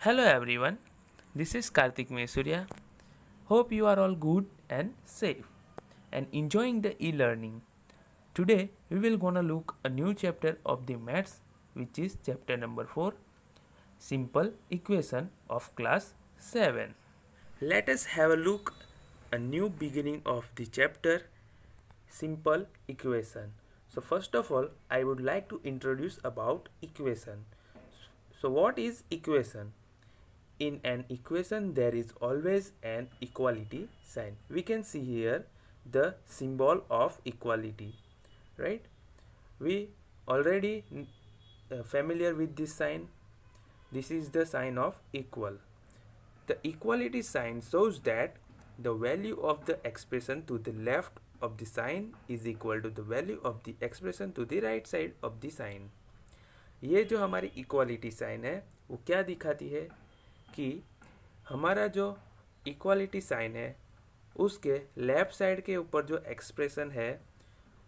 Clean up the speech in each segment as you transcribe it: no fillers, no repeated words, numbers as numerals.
Hello everyone, this is Karthik Mesurya. Hope you are all good and safe and enjoying the e-learning. Today we will gonna look a new chapter of the maths, which is chapter number 4, simple equation of class 7. Let us have a look a new beginning of the chapter, simple equation. So first of all, I would like to introduce about equation. So what is equation? In an equation there is always an equality sign. We can see here the symbol of equality, right? We already familiar with this sign. This is the sign of equal. The equality sign shows that the value of the expression to the left of the sign is equal to the value of the expression to the right side of the sign. ये जो हमारी equality sign है वो क्या दिखाती है कि हमारा जो इक्वालिटी साइन है उसके लेफ्ट साइड के ऊपर जो एक्सप्रेशन है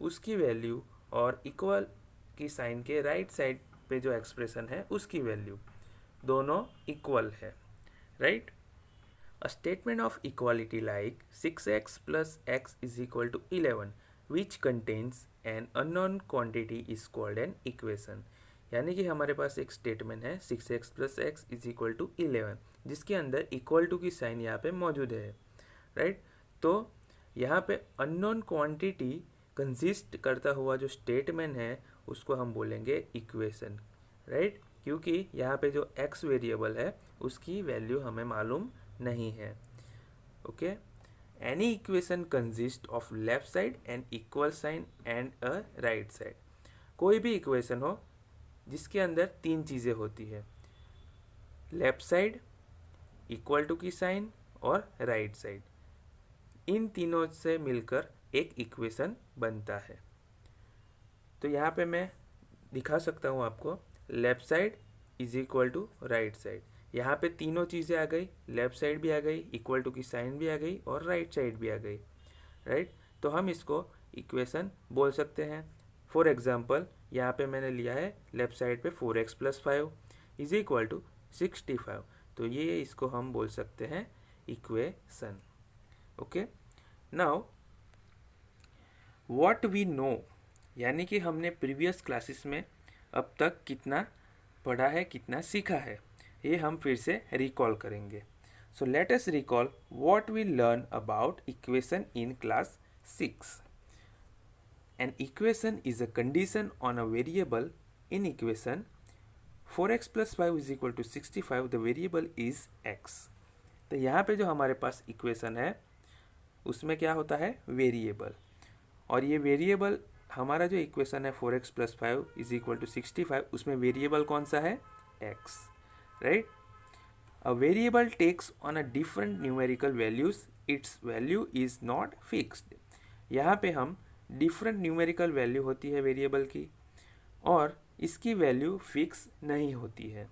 उसकी वैल्यू और इक्वल की साइन के राइट साइड पे जो एक्सप्रेशन है उसकी वैल्यू दोनों इक्वल है, right? A statement of equality like 6x plus x is equal to 11 which contains an unknown quantity is called an equation. यानी कि हमारे पास एक स्टेटमेंट है 6x plus x is equal to 11 जिसके अंदर इक्वल टू की sign यहाँ पे मौजूद है, राइट? तो यहाँ पे अननोन क्वांटिटी कंसिस्ट करता हुआ जो स्टेटमेंट है उसको हम बोलेंगे इक्वेशन, राइट? क्योंकि यहाँ पे जो x वेरिएबल है उसकी वैल्यू हमें मालूम नहीं है. Okay, any equation consist of left side and equal sign and a right side. कोई भी इक्वेशन हो जिसके अंदर तीन चीज़ें होती है, लेफ्ट साइड, इक्वल टू की साइन और राइट साइड. इन तीनों से मिलकर एक इक्वेशन बनता है. तो यहाँ पे मैं दिखा सकता हूँ आपको, left side is equal to right side. यहाँ पे तीनों चीज़ें आ गई, लेफ्ट साइड भी आ गई, इक्वल टू की साइन भी आ गई और राइट साइड भी आ गई, राइट? तो हम इसको इक्वेशन बोल सकते हैं. फॉर एग्जांपल यहाँ पे मैंने लिया है लेफ्ट साइड पे 4x plus 5 is equal to 65. तो ये इसको हम बोल सकते हैं equation. Okay, now what we know, यानी कि हमने प्रीवियस क्लासेस में अब तक कितना पढ़ा है, कितना सीखा है, ये हम फिर से रिकॉल करेंगे. So let us recall what we learn about equation in class 6. An equation is a condition on a variable. In equation 4x plus 5 is equal to 65, the variable is x. तो यहाँ पे जो हमारे पास equation है उसमें क्या होता है, वेरिएबल. और ये वेरिएबल हमारा जो इक्वेशन है 4x plus 5 is equal to 65, उसमें वेरिएबल कौन सा है, x, right? A variable takes on a different numerical values, its value is not fixed. यहाँ पे हम डिफरेंट न्यूमेरिकल वैल्यू होती है वेरिएबल की और इसकी वैल्यू फिक्स नहीं होती है.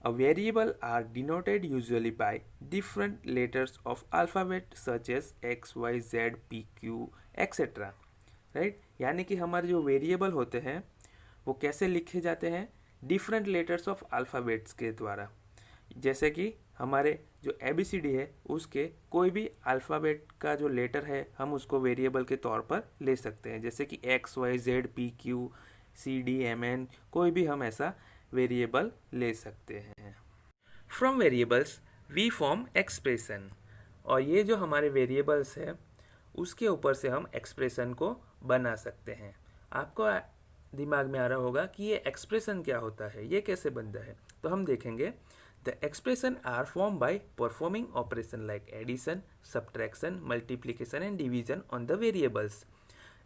A variable are denoted usually by different letters of alphabet such as x y z p q etcetera, right? यानी कि हमारे जो वेरिएबल होते हैं वो कैसे लिखे जाते हैं, डिफरेंट लेटर्स ऑफ अल्फ़ाबेट्स के द्वारा. जैसे कि हमारे जो ABCD है उसके कोई भी अल्फ़ाबेट का जो लेटर है हम उसको वेरिएबल के तौर पर ले सकते हैं. जैसे कि x y z p q c d m n, कोई भी हम ऐसा वेरिएबल ले सकते हैं. From variables we form expression. और ये जो हमारे वेरिएबल्स है उसके ऊपर से हम एक्सप्रेशन को बना सकते हैं. आपको दिमाग में आ रहा होगा कि ये एक्सप्रेशन क्या होता है, ये कैसे बनता है. तो हम देखेंगे. The expression are formed by performing operation like addition, subtraction, multiplication and division on the variables.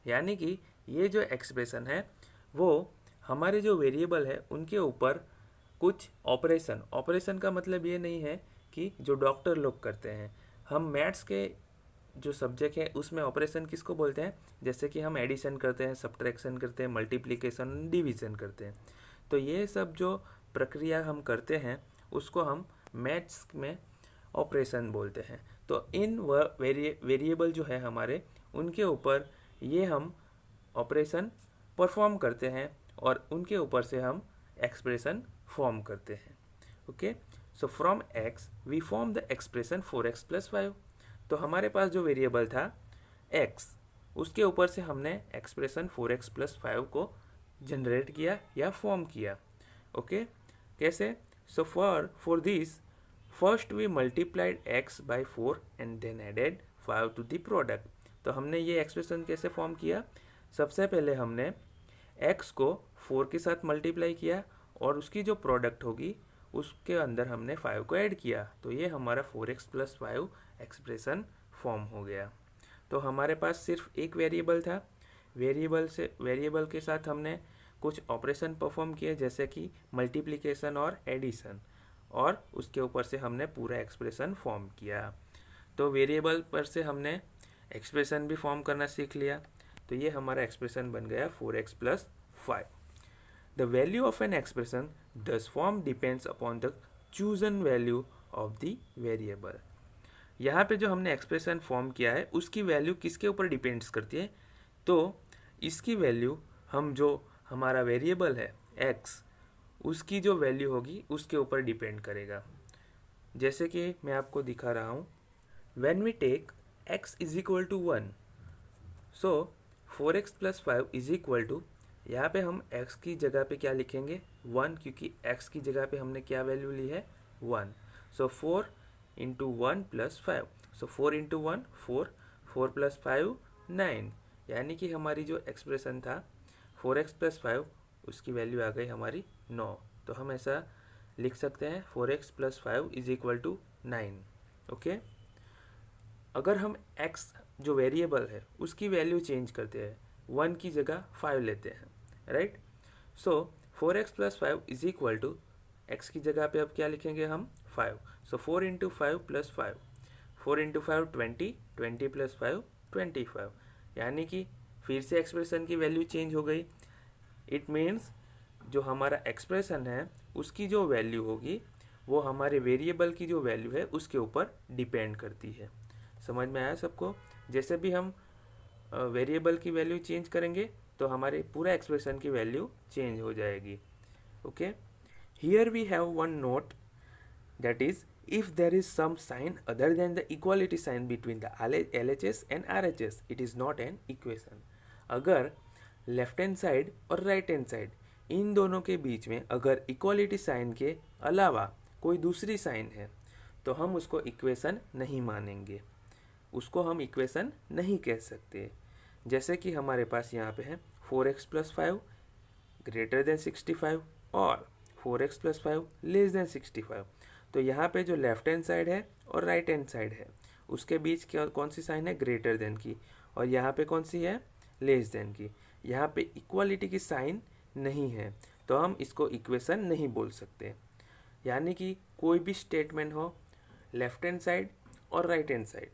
यानी कि ये जो एक्सप्रेशन है वो हमारे जो वेरिएबल है उनके ऊपर कुछ ऑपरेशन का मतलब ये नहीं है कि जो डॉक्टर लोग करते हैं. हम मैथ्स के जो सब्जेक्ट है उसमें ऑपरेशन किसको बोलते हैं, जैसे कि हम एडिशन करते हैं, सब्ट्रैक्शन करते हैं, मल्टीप्लिकेशन, डिवीज़न करते हैं. तो ये सब जो प्रक्रिया हम करते हैं उसको हम मैथ्स में ऑपरेशन बोलते हैं. तो इन वेरिएबल जो है हमारे उनके ऊपर ये हम ऑपरेशन परफॉर्म करते हैं और उनके ऊपर से हम एक्सप्रेशन फॉर्म करते हैं. Okay, so from x we form the expression 4x plus 5। तो हमारे पास जो वेरिएबल था x, उसके ऊपर से हमने एक्सप्रेशन 4x प्लस 5 को जनरेट किया या फॉर्म किया। ओके, कैसे? So for this first we multiplied x by 4 and then added 5 to the product. तो हमने ये एक्सप्रेशन कैसे फॉर्म किया? सबसे पहले हमने x को 4 के साथ मल्टीप्लाई किया और उसकी जो प्रोडक्ट होगी उसके अंदर हमने 5 को ऐड किया, तो ये हमारा 4x प्लस 5 एक्सप्रेशन फॉर्म हो गया। तो हमारे पास सिर्फ एक वेरिएबल था, वेरिएबल के साथ हमने कुछ ऑपरेशन परफॉर्म किए जैसे कि मल्टीप्लिकेशन और एडिशन, और उसके ऊपर से हमने पूरा एक्सप्रेशन फॉर्म किया। तो वेरिएबल पर से हमने एक्सप्रेशन भी फॉर्म करना सीख लिया, तो ये हमारा एक्सप्रेशन बन गया 4x plus 5। The value of an expression thus formed depends upon the chosen value of the variable. यहाँ पे जो हमने एक्सप्रेशन फॉर्म किया है उसकी वैल्यू किसके ऊपर डिपेंड्स करती है? तो इसकी वैल्यू हम जो हमारा वेरिएबल है x, उसकी जो वैल्यू होगी उसके ऊपर डिपेंड करेगा। जैसे कि मैं आपको दिखा रहा हूँ, when we take x is equal to 1, so 4x plus 5 is equal to, यहाँ पे हम x की जगह पे क्या लिखेंगे? 1, क्योंकि x की जगह पे हमने क्या वैल्यू ली है? 1। सो 4 into 1 plus 5, so 4 into 1 4, 4 plus 5 9, यानी कि हमारी जो एक्सप्रेशन था 4x प्लस 5 उसकी वैल्यू आ गई हमारी 9। तो हम ऐसा लिख सकते हैं 4x plus 5 is equal to 9। Okay, अगर हम x जो वेरिएबल है उसकी वैल्यू चेंज करते हैं, 1 की जगह 5 लेते हैं, right? So 4x plus 5 is equal to, x की जगह पे अब क्या लिखेंगे हम? 5। So 4 into 5 plus 5, 4 into 5 20, 20 plus 5 25, यानी कि फिर से एक्सप्रेशन की वैल्यू चेंज हो गई। इट मीन्स जो हमारा एक्सप्रेशन है उसकी जो वैल्यू होगी वो हमारे वेरिएबल की जो वैल्यू है उसके ऊपर डिपेंड करती है। समझ में आया सबको? जैसे भी हम वेरिएबल की वैल्यू चेंज करेंगे तो हमारे पूरा एक्सप्रेशन की वैल्यू चेंज हो जाएगी। Okay, here we have one note, that is if there is some sign other than the equality sign between the LHS and RHS, it is not an equation। अगर left hand side और right hand side इन दोनों के बीच में अगर equality sign के अलावा कोई दूसरी साइन है तो हम उसको इक्वेशन नहीं मानेंगे, उसको हम इक्वेशन नहीं कह सकते। जैसे कि हमारे पास यहाँ पे है 4x प्लस 5 ग्रेटर देन 65 और 4x प्लस 5 लेस देन 65। तो यहाँ पे जो लेफ्ट हैंड साइड है और राइट हैंड साइड है उसके बीच क्या कौन सी साइन है? ग्रेटर देन की, और यहाँ पे कौन सी है? लेस देन की। यहाँ पे इक्वालिटी की साइन नहीं है तो हम इसको इक्वेशन नहीं बोल सकते। यानी कि कोई भी स्टेटमेंट हो लेफ्ट हैंड साइड और राइट हैंड साइड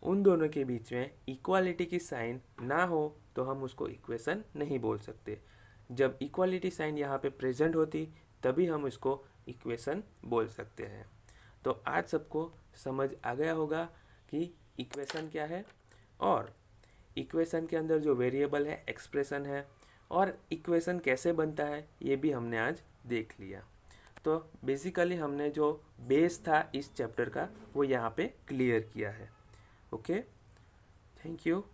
उन दोनों के बीच में इक्वालिटी की साइन ना हो तो हम उसको इक्वेशन नहीं बोल सकते। जब इक्वालिटी साइन यहाँ पे प्रेजेंट होती तभी हम इसको इक्वेशन बोल सकते हैं। तो आज सबको समझ आ गया होगा कि इक्वेशन क्या है और इक्वेशन के अंदर जो वेरिएबल है एक्सप्रेशन है, और इक्वेशन कैसे बनता है ये भी हमने आज देख लिया। तो बेसिकली हमने जो बेस था इस चैप्टर का वो यहाँ पे क्लियर किया है। Okay, thank you.